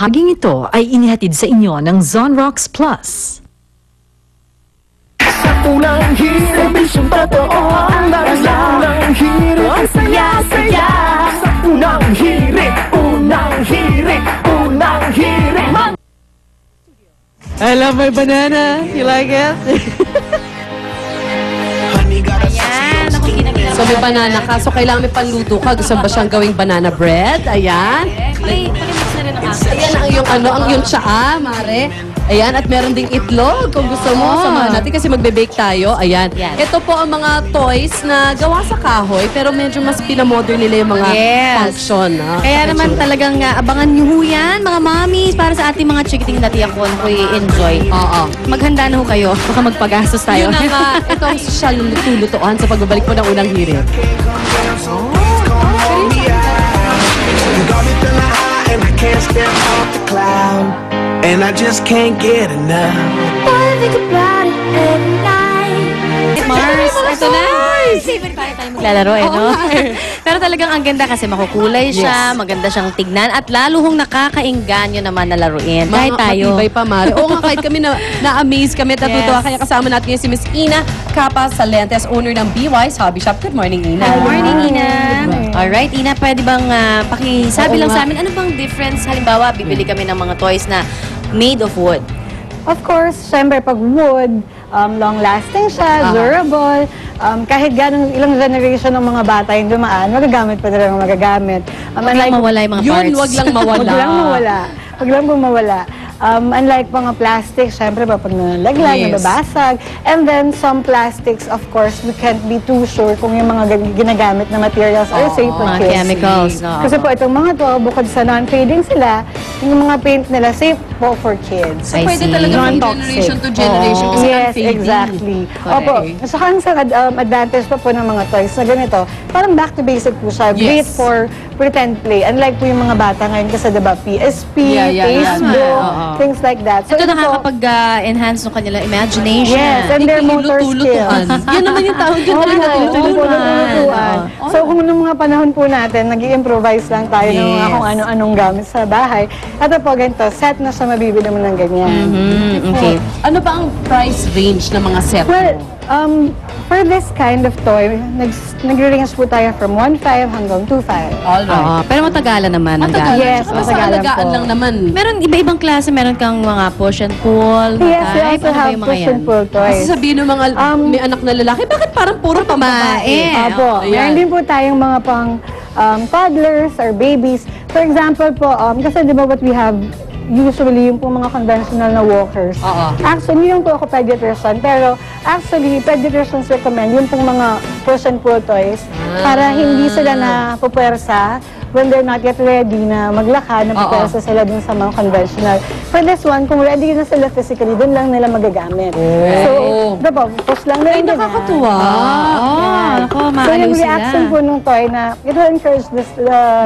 Haging ito ay inihatid sa inyo ng Zonrox Plus. Sa unang hirit, bisyong totoo ang naralang. Unang hirit, ang saya-saya. Sa unang hirit, unang hirit, unang hirit. I love my banana. You like it? Ayan, ako kinakilala. So may banana ka, so kailangan may panluto ka. Gusto ba siyang gawing banana bread? Ayan. Pakimix na rin ang akin. Ayan ang iyong ang iyong tsaa, mare. Ayan, at meron ding itlog kung gusto mo. Samahan natin kasi magbe-bake tayo. Ayan. Yes. Ito po ang mga toys na gawa sa kahoy, pero medyo mas pinamodern nila yung mga function. Kaya naman talagang abangan niyo ho yan, mga mommies, para sa ating mga chikiting natiyakon ko i-enjoy. Oo. Maghanda na ho kayo, baka magpagastos tayo. Yun na nga, ito ang social lutuan sa pagbabalik po ng unang hirit. Can't step off the cloud, and I just can't get enough. I think about it every night. Mars, ito na. Favorite tayo maglalaro eh, no? Pero talagang ang ganda kasi makukulay siya, maganda siyang tignan, at lalo hong nakakainganyo naman na laruin. Kahit tayo. Matibay pa, mare. Oo nga, kahit kami na-amaze kami at natutuwa. Kaya kasama natin ngayon si Miss Ina Capa Salentes, owner ng BY's Hobby Shop. Good morning, Ina. Good morning, Ina. Alright, Ina, pwede bang pakisabi lang sa amin, ano bang difference? Halimbawa, bibili kami ng mga toys na made of wood. Of course, syempre pag wood, long-lasting siya, durable, kahit ganong ilang generation ng mga bata yung dumaan, magagamit pa talagang magagamit. Huwag lang mawala yung mga parts. Yun, wag lang mawala. Huwag lang mawala. Huwag lang po mawala. Unlike mga plastic, syempre pag nalaglag, nababasag. And then some plastics, of course, we can't be too sure kung yung mga ginagamit na materials are safe for mga kids. chemicals, no? Kasi po itong mga to, bukod sa non-fading sila, yung mga paint nila safe po for kids. So, pwede talaga from generation to generation kasi Yes, unfading. exactly. Correct. Opo. So, ang advantage pa po ng mga toys na ganito, parang back to basic po siya. Great for pretend play. Unlike po yung mga bata ngayon kasi diba PSP, Facebook, things like that. So, ito nakakapag-enhance ng kanilang imagination. Yes, and their motor skills. Yan naman yung tawag yun. Lutuan. So, kung nung mga panahon po natin, nag-i-improvise lang tayo ng mga kung ano-anong gamit sa bahay. Ito po, ganito, set na siya, mabibili mo ng ganyan. Okay. Ano ba ang price range ng mga set Well, mo? for this kind of toy, nag-range po tayo from 1.5 hanggang 2.5. Alright. Pero matagalan naman ang Matagal. gamit. Yes, Saka sa matagalan alagaan po. lang naman. Meron iba-ibang klase, meron kang mga push and pull, Yes, we type. also Ano ba have yung mga push yan? and pull Kasi toys. sabihin ng mga may anak na lalaki, bakit parang puro pambabae? Opo. Meron din po tayong mga pang toddlers or babies. For example po, kasi di ba what we have usually yung po mga conventional na walkers. Actually, yung po ako pediatrician, pero actually, pediatricians recommend yung pong mga push and pull toys para hindi sila na pupersa when they're not yet ready na maglakad, na pupersa sila dun sa mga conventional. For this one, kung ready na sila physically, dun lang nila magagamit. So, diba, push lang nila. Ay, nakakatuwa. Ako, So, maaliw yung sila. reaction po nung toy na it will encourage the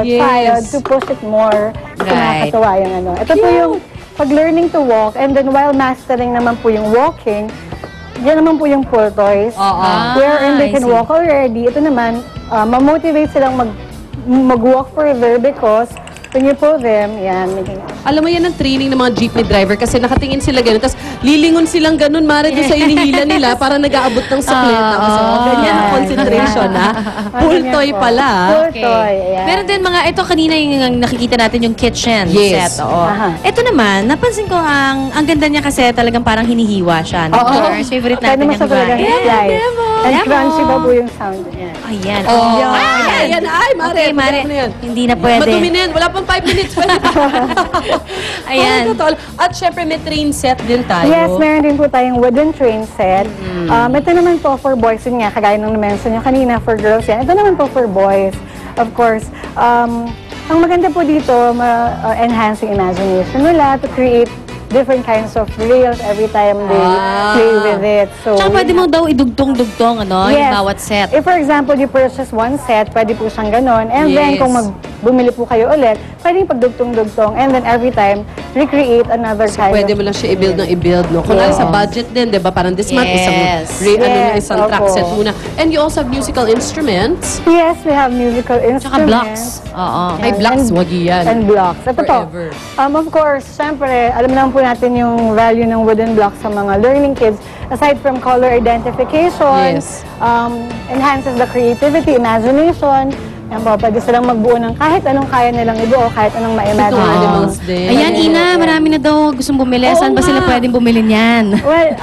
child to push it more. So, Right. nakakatawa yung ano. Ito po yung pag-learning to walk and then while mastering naman po yung walking, yan naman po yung pull toys. Wherein they I can see. walk already. Ito naman, ma-motivate silang mag-walk further because when you pull them, yan. Alam mo yan ang training ng mga jeepney driver kasi nakatingin sila gano'n. Tapos lilingon silang gano'n, mara doon sa inihila nila para nag-aabot ng sukleta. So, ganyan ang concentration, ha? Full toy pala. Pull toy, ayan. Meron din mga, ito kanina yung nakikita natin yung kitchen Yes. set. Oo. Aha. Ito naman, napansin ko ang ganda niya kasi talagang parang hinihiwa siya. No? Girls, favorite Pwede natin mo siya talagang yung slide. And Demo. crunchy pa po yung sound. Yan. Ayan. Ayan, ay, mare. Okay, Mare. Ano yan? Hindi na pwede. Madumi na yan. Wala pang 5 minutes. Pwede pa. Ayan. Totoo. At syempre, may train set din tayo. Yes, meron din po tayong wooden train set. Ito naman po for boys, yun nga, kagaya nung na-mention nyo kanina, for girls yan. Ito naman po for boys, of course. Ang maganda po dito, enhancing imagination nila to create different kinds of rails every time they play with it. So, Tsaka pwede mo daw idugtong-dugtong, ano, yung Yes. bawat set. If for example, you purchase one set, pwede po siyang ganon. And then Yes. kung bumili po kayo ulit, pwede yung pagdugtong-dugtong. And then every time, recreate another kind Pwede of mo lang siya i-build ng i-build, no? Kunwari sa budget din, di ba? Parang this month, Yes. isang track opo. set muna. And you also have musical instruments. Yes, we have musical instruments. Tsaka blocks. Oo. Ay, blocks, wag yan. And blocks. Ito Forever. po. Of course, syempre, alam naman po natin yung value ng wooden blocks sa mga learning kids. Aside from color identification, Yes. enhances the creativity, imagination. Yan po, pwede silang magbuo ng kahit anong kaya nilang ibuo, kahit anong ma-imagine. Mga animals din. Ayan, Ina, marami na daw gustong bumili. Saan ba sila pwedeng bumili niyan? Well,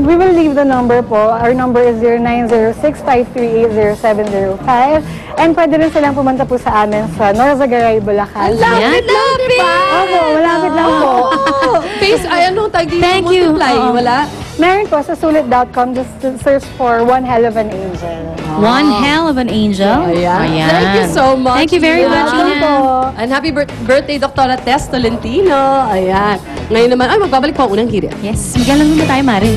we will leave the number po. Our number is 0906-538-0705. And pwede rin silang pumunta po sa amin sa Norzagaray, Bulacan. Ayan, lapit! Opo, malapit lang po. Face, ay, ano, tag dito, Thank you. multiply, Oo. wala? Meron po sa sulit.com, just search for One Hell of an Angel. One hell of an angel. Ayan. Thank you so much. Thank you very Ina. much, Welcome Ina. po. And happy birthday, Dr. Tess Tolentino. Ayan. Ngayon naman, ay, magbabalik po ang unang hirit. Yes, magalang muna tayo, Mare.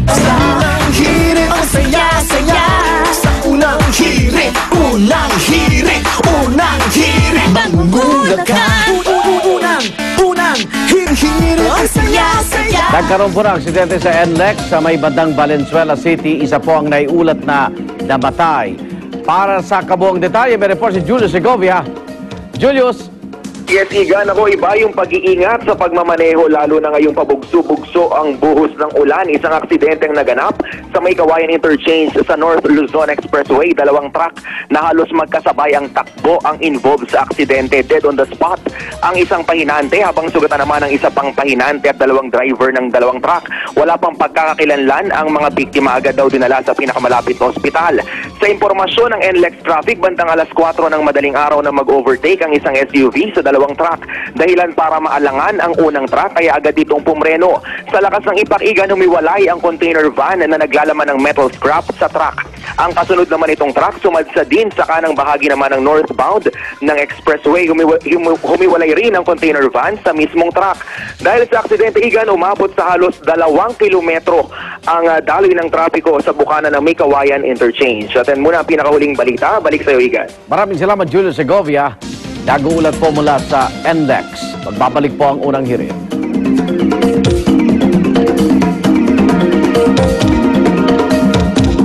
Unang hirit, ang saya-saya. Sa unang hirit, unang hirit, unang hirit. Mangulat ka. Unang hirit, ang saya-saya. Nagkaroon po ng aksidente sa NLEX sa may bandang Valenzuela City. Isa po ang naiulat na namatay. Para sa kabuang detalye, may report si Julius Segovia. Julius! Yes, Igan, ako iba yung pag-iingat sa pagmamaneho lalo na ngayong pabugso-bugso ang buhos ng ulan. Isang aksidente ang naganap sa may Kawayan Interchange sa North Luzon Expressway. Dalawang truck na halos magkasabay ang takbo ang involved sa aksidente. Dead on the spot ang isang pahinante habang sugatan naman ang isa pang pahinante at dalawang driver ng dalawang truck. Wala pang pagkakakilanlan, ang mga biktima agad daw dinala sa pinakamalapit na ospital. Sa impormasyon ng NLEX traffic, bandang alas 4 ng madaling araw na mag-overtake ang isang SUV sa dalawang truck. Dahilan para maalangan ang unang truck kaya agad itong pumreno. Sa lakas ng ipak-igan, humiwalay ang container van na naglalaman ng metal scrap sa truck. Ang kasunod naman itong truck, sumadsa din sa kanang bahagi naman ng northbound ng expressway. Humiwalay rin ang container van sa mismong truck. Dahil sa aksidente, Igan, umabot sa halos 2 kilometro ang daloy ng trapiko sa bukana ng May Kawayan Interchange. At yan muna ang pinakahuling balita. Balik sa iyo, Igan. Maraming salamat, Julius Segovia. Nag-uulat po mula sa NLEX. Magbabalik po ang unang hirit.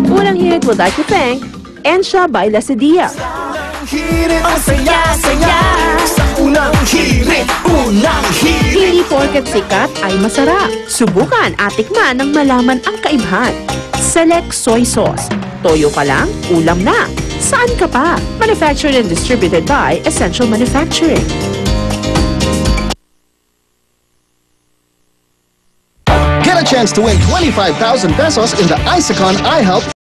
Unang hirit would like to thank Ensha by Lacedia. Unang hirit, ang saya-saya. Sa unang hirit, unang hirit. Hindi porket sikat ay masarap. Subukan at tikman nang malaman ang kaibahan. Select Soy Sauce. Toyo ka lang, ulam na. Saan ka pa? Manufactured and distributed by Essential Manufacturing. Get a chance to win 25,000 pesos in the Isacon iHelp